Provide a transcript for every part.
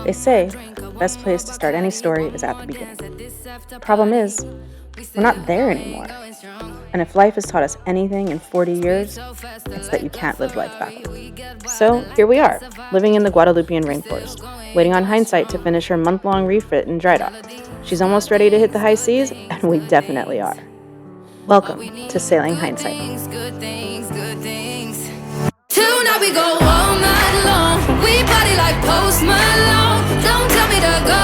They say the best place to start any story is at the beginning. Problem is, we're not there anymore. And if life has taught us anything in 40 years, it's that you can't live life backwards. So here we are, living in the Guadalupian rainforest, waiting on Hindsight to finish her month-long refit in dry dock. She's almost ready to hit the high seas, and we definitely are. Welcome to Sailing Hindsight. Tonight we go all night long. We party like Post Malone. Don't tell me to go.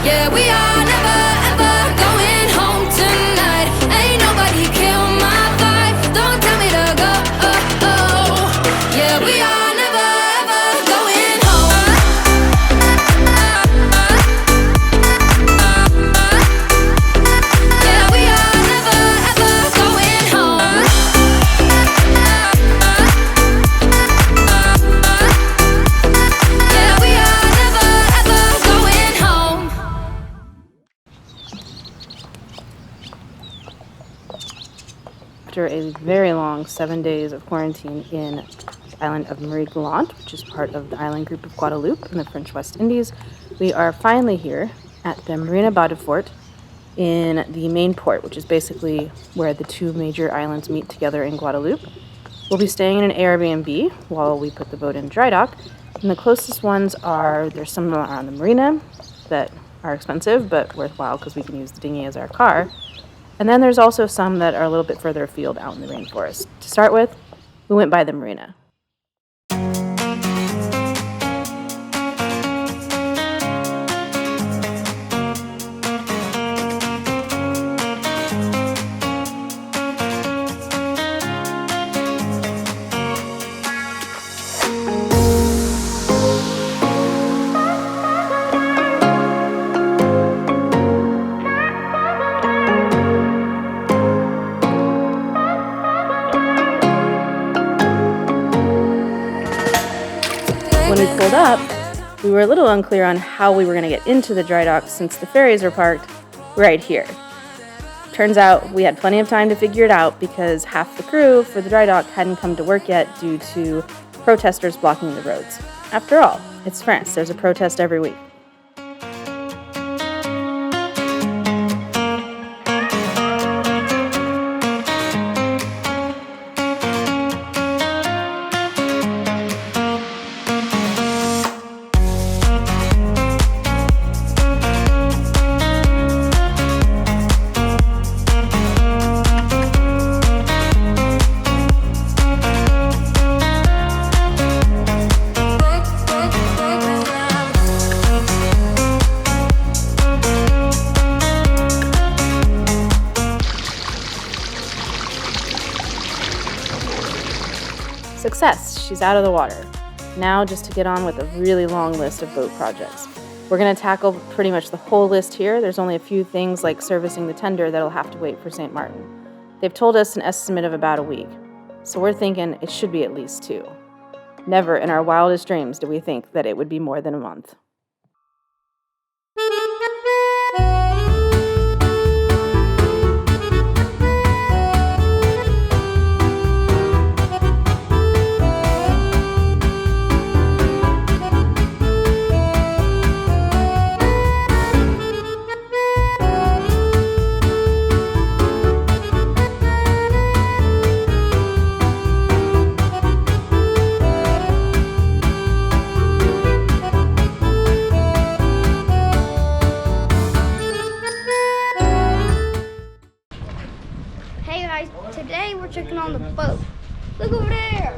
Yeah, we are never ever going home tonight. Ain't nobody kill my vibe. Don't tell me to go. Yeah, we are never ever going home. Yeah, we are never ever going home. Yeah, we are never ever going home. After a very long 7 days of quarantine in the island of Marina, which is part of the island group of Guadeloupe in the French West Indies, we are finally here at the Marina Bas-du-Fort in the main port, which is basically where the two major islands meet together in Guadeloupe. We'll be staying in an Airbnb while we put the boat in dry dock, and the closest ones there's some around the marina that are expensive but worthwhile because we can use the dinghy as our car. And then there's also some that are a little bit further afield out in the rainforest. To start with, we went by the marina. When we pulled up, we were a little unclear on how we were going to get into the dry dock since the ferries were parked right here. Turns out we had plenty of time to figure it out because half the crew for the dry dock hadn't come to work yet due to protesters blocking the roads. After all, it's France. There's a protest every week. Success! She's out of the water. Now just to get on with a really long list of boat projects. We're going to tackle pretty much the whole list here. There's only a few things like servicing the tender that'll have to wait for St. Martin. They've told us an estimate of about a week, so we're thinking it should be at least 2. Never in our wildest dreams did we think that it would be more than a month. Hey guys, today we're checking on the boat. Look over there!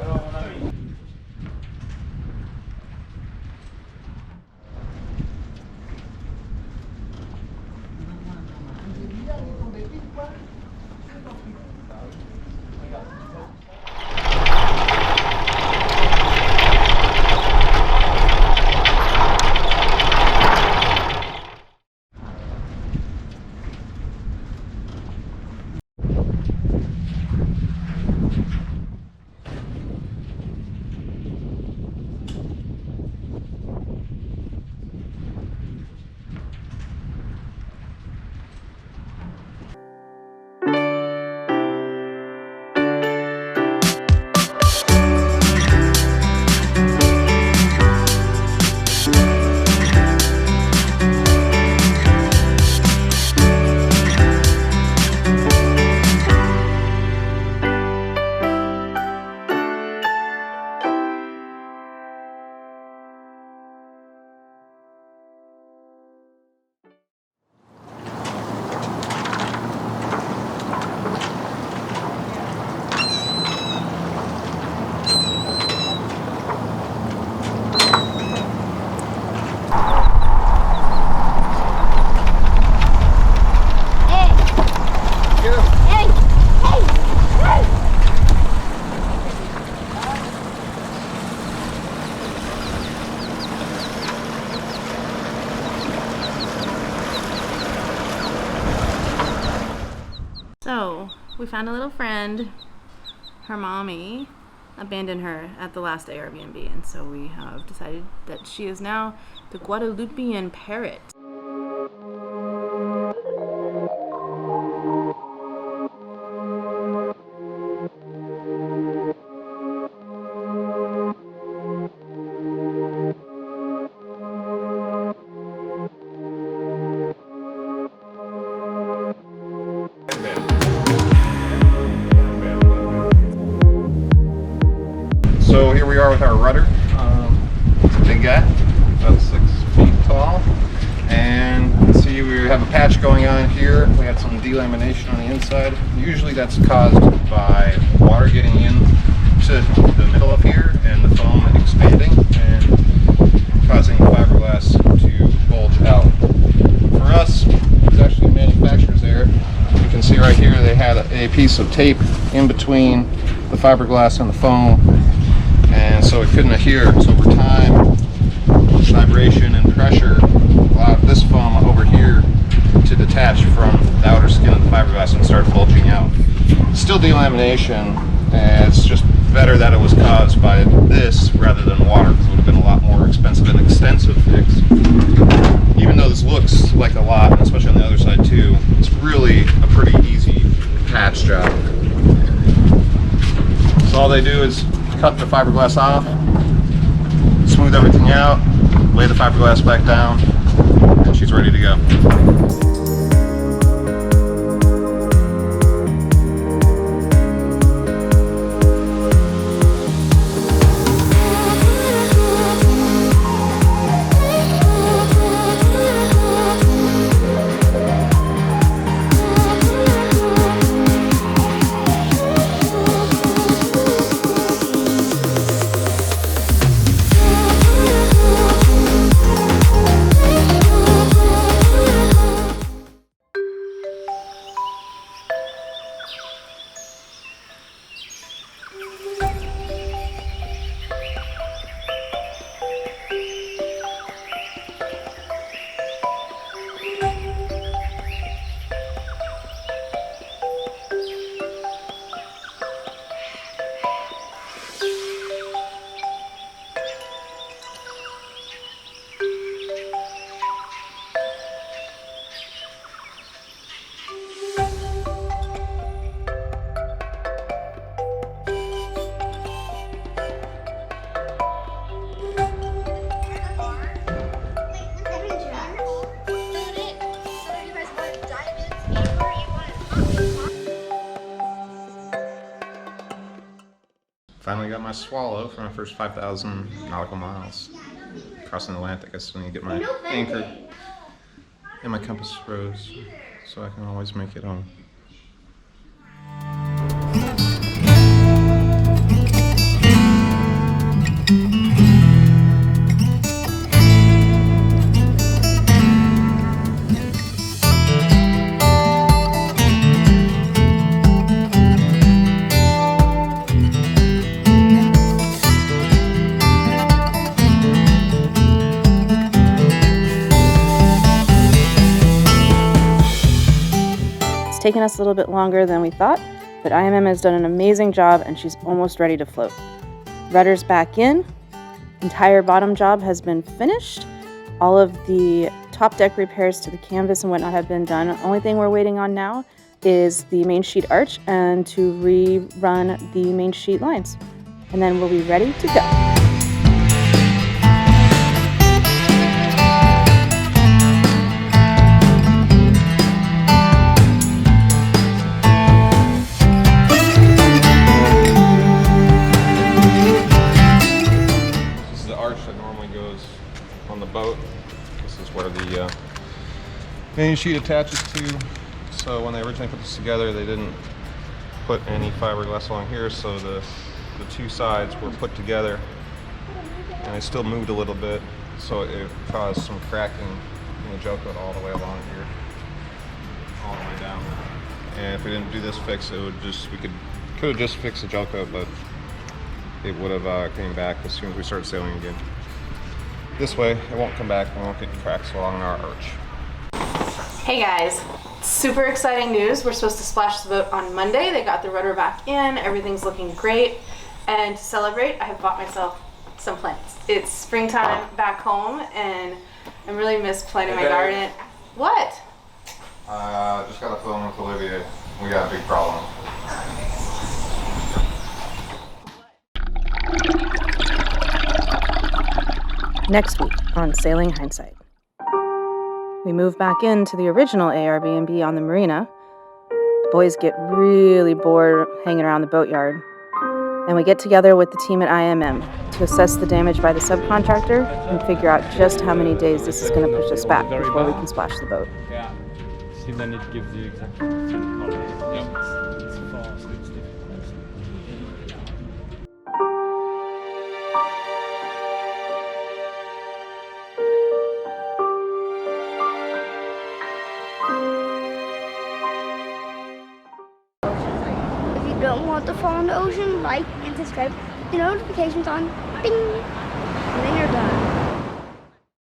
found a little friend. Her mommy abandoned her at the last Airbnb, and so we have decided that she is now the Guadalupean parrot. So here we are with our rudder. It's a big guy, about 6 feet tall. And you can see we have a patch going on here. We had some delamination on the inside. Usually that's caused by water getting in to the middle of here and the foam expanding and causing the fiberglass to bulge out. For us, there's actually manufacturers there. You can see right here they had a piece of tape in between the fiberglass and the foam, and so it couldn't adhere. So over time, vibration and pressure allowed this foam over here to detach from the outer skin of the fiberglass and start bulging out. Still delamination, and it's just better that it was caused by this rather than water, because it would have been a lot more expensive and extensive fix. Even though this looks like a lot, and especially on the other side too, it's really a pretty easy patch job. So all they do is cut the fiberglass off, smooth everything out, lay the fiberglass back down, and she's ready to go. Finally got my swallow for my first 5,000 nautical miles. Crossing the Atlantic, I still need to get my anchor and my compass rose so I can always make it home. It's taken us a little bit longer than we thought, but IMM has done an amazing job and she's almost ready to float. Rudder's back in, entire bottom job has been finished. All of the top deck repairs to the canvas and whatnot have been done. The only thing we're waiting on now is the main sheet arch and to rerun the main sheet lines. And then we'll be ready to go. On the boat. This is where the main sheet attaches to. So when they originally put this together, they didn't put any fiberglass along here, so the two sides were put together, and they still moved a little bit, so it caused some cracking in the gel coat all the way along here, all the way down. And if we didn't do this fix, it would just could have just fixed the gel coat, but it would have came back as soon as we started sailing again. This way, it won't come back and we won't get cracks along our arch. Hey guys, Super exciting news. We're supposed to splash the boat on Monday. They got the rudder back in. Everything's looking great. And to celebrate, I have bought myself some plants. It's springtime back home, and I really miss planting my garden. What? Just got a phone with Olivia. We got a big problem. Next week on Sailing Hindsight. We move back into the original ARB&B on the marina. The boys get really bored hanging around the boatyard. And we get together with the team at IMM to assess the damage by the subcontractor and figure out just how many days this is going to push us back before we can splash the boat. Yeah. See, then it gives you exactly the same color. Yeah. It's fast, it's difficult. If you don't want to fall in the ocean, like and subscribe. The notifications on. Ding! And then